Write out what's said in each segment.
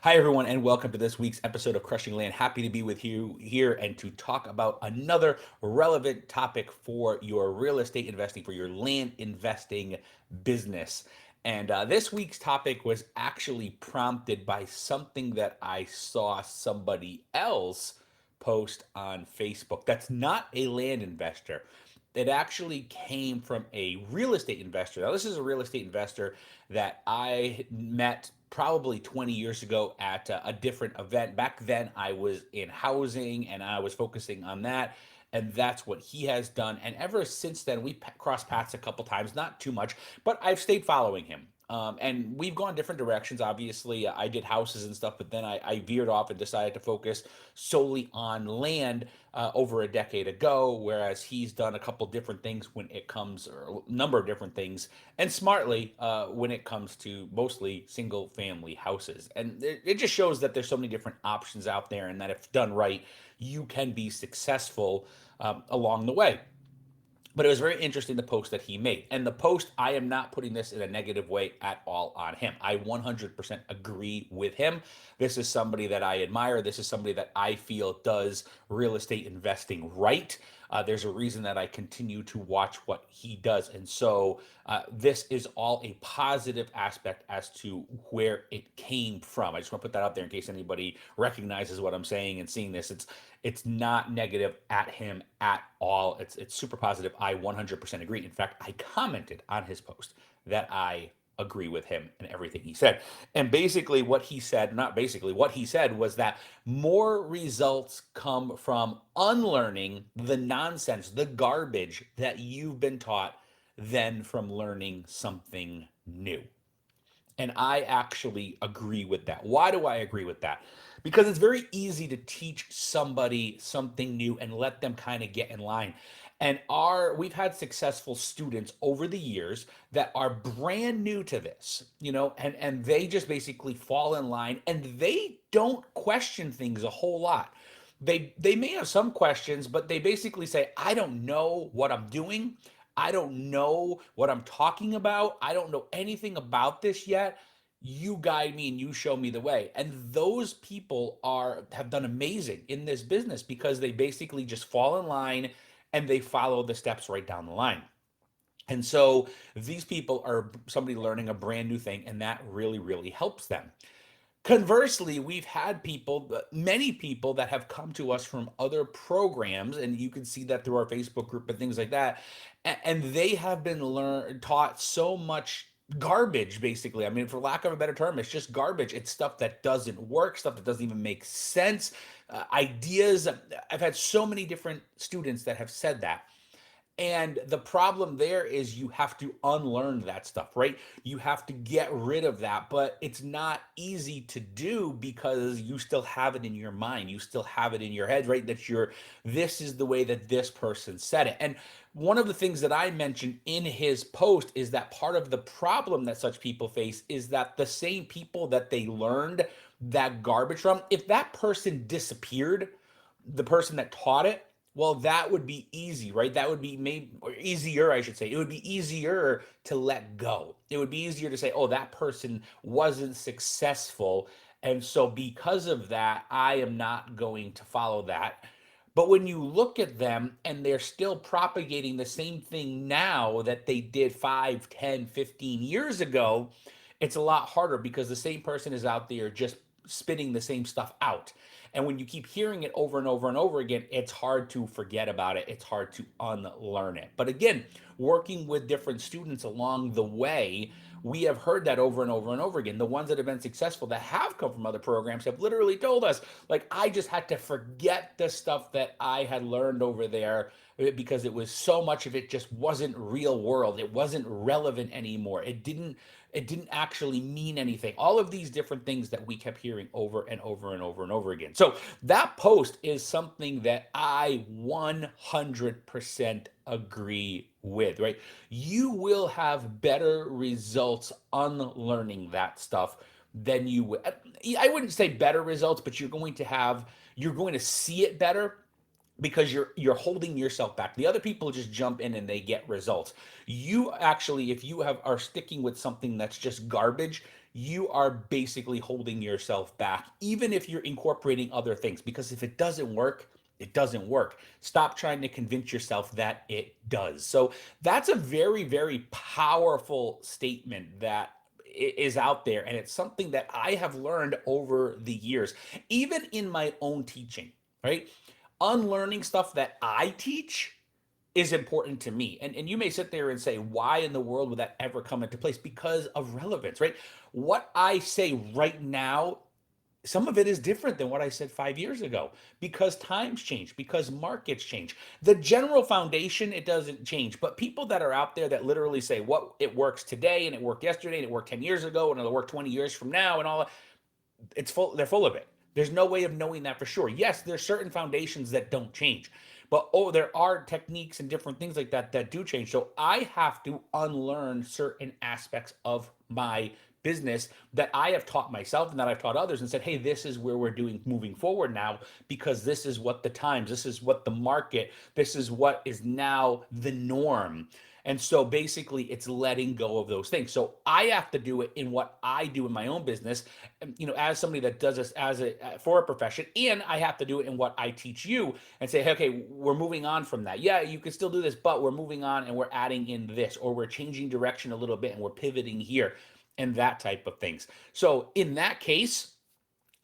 Hi, everyone, and welcome to this week's episode of Crushing Land. Happy to be with you here and to talk about another relevant topic for your real estate investing, for your land investing business. And this week's topic was actually prompted by something that I saw somebody else post on Facebook. That's not a land investor. It actually came from a real estate investor. Now, this is a real estate investor that I met probably 20 years ago at a different event. Back then, I was in housing and I was focusing on that. And that's what he has done. And ever since then, we crossed paths a couple times, not too much, but I've stayed following him. And we've gone different directions. Obviously, I did houses and stuff, but then I veered off and decided to focus solely on land over a decade ago, whereas he's done a couple different things when it comes, or a number of different things, and smartly when it comes to mostly single family houses. And it just shows that there's so many different options out there, and that if done right, you can be successful along the way. But it was very interesting, the post that he made. And the post, I am not putting this in a negative way at all on him. I 100% agree with him. This is somebody that I admire. This is somebody that I feel does real estate investing right. There's a reason that I continue to watch what he does. And so this is all a positive aspect as to where it came from. I just want to put that out there in case anybody recognizes what I'm saying and seeing this. It's not negative at him at all. It's super positive. I 100% agree. In fact, I commented on his post that I agree with him and everything he said. And basically what he said, not basically, what he said was that more results come from unlearning the nonsense, the garbage that you've been taught than from learning something new. And I actually agree with that. Why do I agree with that? Because it's very easy to teach somebody something new and let them kind of get in line. And we've had successful students over the years that are brand new to this, and they just basically fall in line and they don't question things a whole lot. They may have some questions, but they basically say, I don't know what I'm doing. I don't know what I'm talking about. I don't know anything about this yet. You guide me and you show me the way. And those people have done amazing in this business because they basically just fall in line and they follow the steps right down the line. And so these people are somebody learning a brand new thing, and that really, really helps them. Conversely, we've had people, many people that have come to us from other programs, and you can see that through our Facebook group and things like that. And they have been taught so much garbage, basically. I mean, for lack of a better term, it's just garbage. It's stuff that doesn't work, stuff that doesn't even make sense, ideas. I've had so many different students that have said that. And the problem there is you have to unlearn that stuff, right? You have to get rid of that, but it's not easy to do because you still have it in your mind. You still have it in your head, right? This is the way that this person said it. And one of the things that I mentioned in his post is that part of the problem that such people face is that the same people that they learned that garbage from, if that person disappeared, the person that taught it, well, that would be easy, right? That would be maybe, or easier, I should say. It would be easier to let go. It would be easier to say, oh, that person wasn't successful. And so because of that, I am not going to follow that. But when you look at them and they're still propagating the same thing now that they did 5, 10, 15 years ago, it's a lot harder because the same person is out there just spitting the same stuff out. And when you keep hearing it over and over and over again, it's hard to forget about it. It's hard to unlearn it. But again, working with different students along the way, we have heard that over and over and over again. The ones that have been successful that have come from other programs have literally told us, like, I just had to forget the stuff that I had learned over there because it was so much of it just wasn't real world. It wasn't relevant anymore. It didn't actually mean anything. All of these different things that we kept hearing over and over and over and over again. So that post is something that I 100% agree with, right? You will have better results unlearning that stuff than you would. I wouldn't say better results, but you're going to see it better because you're holding yourself back. The other people just jump in and they get results. You actually, if you are sticking with something that's just garbage, you are basically holding yourself back, even if you're incorporating other things. Because if it doesn't work, it doesn't work. Stop trying to convince yourself that it does. So that's a very, very powerful statement that is out there. And it's something that I have learned over the years, even in my own teaching, right? Unlearning stuff that I teach is important to me. And you may sit there and say, why in the world would that ever come into place? Because of relevance, right? What I say right now, some of it is different than what I said 5 years ago because times change, because markets change. The general foundation, it doesn't change. But people that are out there that literally say, what it works today and it worked yesterday and it worked 10 years ago and it'll work 20 years from now and all that, it's full, they're full of it. There's no way of knowing that for sure. Yes, there's certain foundations that don't change, but there are techniques and different things like that that do change. So I have to unlearn certain aspects of my business that I have taught myself and that I've taught others and said, hey, this is where we're doing moving forward now, because this is what the times, this is what the market, this is what is now the norm. And so basically, it's letting go of those things. So I have to do it in what I do in my own business, as somebody that does this as a for a profession, and I have to do it in what I teach you and say, hey, okay, we're moving on from that. Yeah, you can still do this, but we're moving on and we're adding in this, or we're changing direction a little bit and we're pivoting here, and that type of things. So in that case,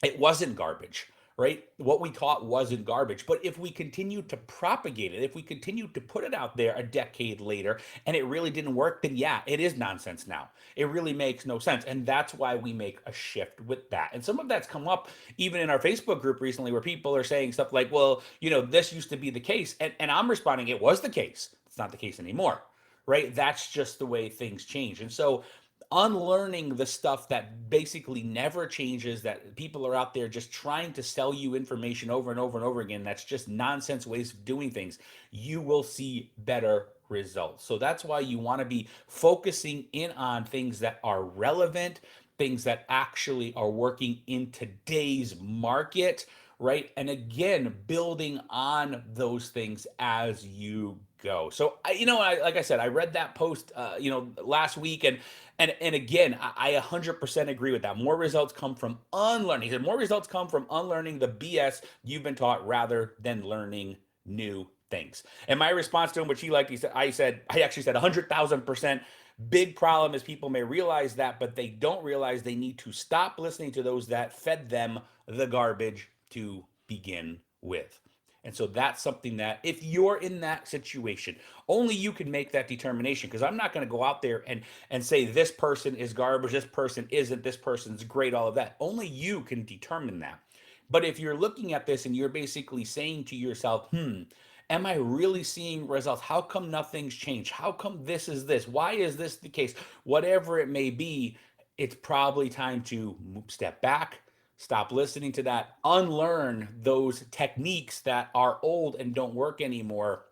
it wasn't garbage, right? What we taught wasn't garbage. But if we continue to propagate it, if we continue to put it out there a decade later and it really didn't work, then yeah, it is nonsense now. It really makes no sense. And that's why we make a shift with that. And some of that's come up even in our Facebook group recently where people are saying stuff like, well, this used to be the case. And I'm responding, it was the case. It's not the case anymore, right? That's just the way things change. And so unlearning the stuff that basically never changes, that people are out there just trying to sell you information over and over and over again, that's just nonsense ways of doing things, you will see better results. So that's why you want to be focusing in on things that are relevant, things that actually are working in today's market, right? And again, building on those things as you go. So like I said, I read that post, last week, and again, I 100% agree with that. More results come from unlearning. He said more results come from unlearning the BS you've been taught rather than learning new things. And my response to him, which he liked, I actually said 100,000%. Big problem is people may realize that, but they don't realize they need to stop listening to those that fed them the garbage to begin with. And so that's something that if you're in that situation, only you can make that determination, because I'm not going to go out there and say this person is garbage, this person isn't, this person's great, all of that. Only you can determine that. But if you're looking at this and you're basically saying to yourself, am I really seeing results? How come nothing's changed? How come this is this? Why is this the case? Whatever it may be, it's probably time to step back, stop listening to that, unlearn those techniques that are old and don't work anymore.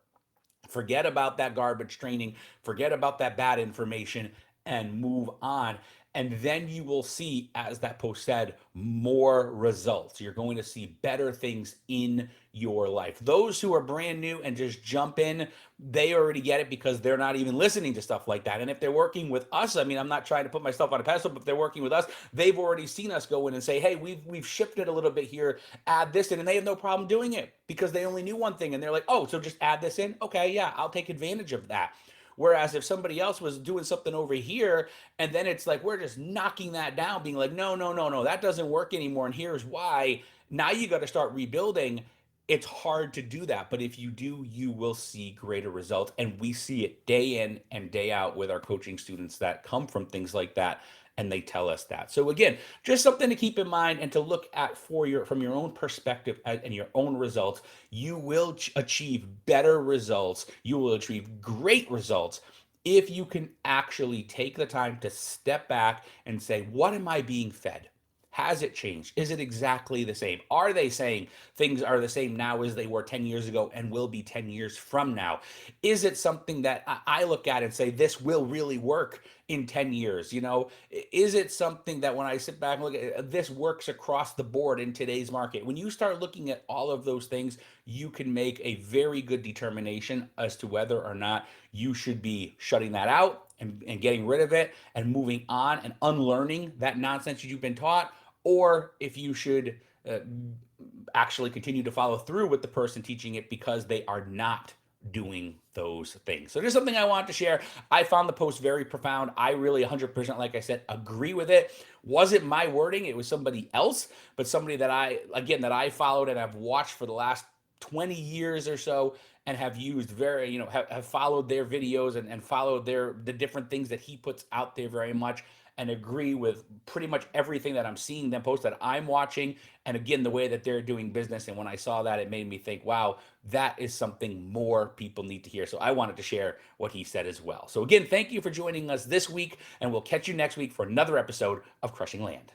Forget about that garbage training, forget about that bad information, and move on. And then you will see, as that post said, more results. You're going to see better things in your life. Those who are brand new and just jump in, they already get it because they're not even listening to stuff like that. And if they're working with us, I mean, I'm not trying to put myself on a pedestal, but if they're working with us, they've already seen us go in and say, hey, we've shifted a little bit here, add this in, and they have no problem doing it because they only knew one thing and they're like, oh, so just add this in? Okay, yeah, I'll take advantage of that. Whereas if somebody else was doing something over here, and then it's like we're just knocking that down, being like, no, no, no, no, that doesn't work anymore. And here's why. Now you got to start rebuilding. It's hard to do that. But if you do, you will see greater results. And we see it day in and day out with our coaching students that come from things like that. And they tell us that. So again, just something to keep in mind and to look at from your own perspective and your own results. You will achieve better results. You will achieve great results if you can actually take the time to step back and say, what am I being fed? Has it changed? Is it exactly the same? Are they saying things are the same now as they were 10 years ago and will be 10 years from now? Is it something that I look at and say, this will really work in 10 years? Is it something that when I sit back and look at it, this works across the board in today's market? When you start looking at all of those things, you can make a very good determination as to whether or not you should be shutting that out and getting rid of it and moving on and unlearning that nonsense you've been taught, or if you should actually continue to follow through with the person teaching it because they are not doing those things. So there's something I want to share. I found the post very profound. I really 100%, like I said, agree with it. Wasn't my wording, it was somebody else, but somebody that I followed and I've watched for the last 20 years or so, and have used have followed their videos and followed the different things that he puts out there very much, and agree with pretty much everything that I'm seeing them post, that I'm watching, and again, the way that they're doing business. And when I saw that, it made me think, wow, that is something more people need to hear. So I wanted to share what he said as well. So again, thank you for joining us this week, and we'll catch you next week for another episode of Crushing Land.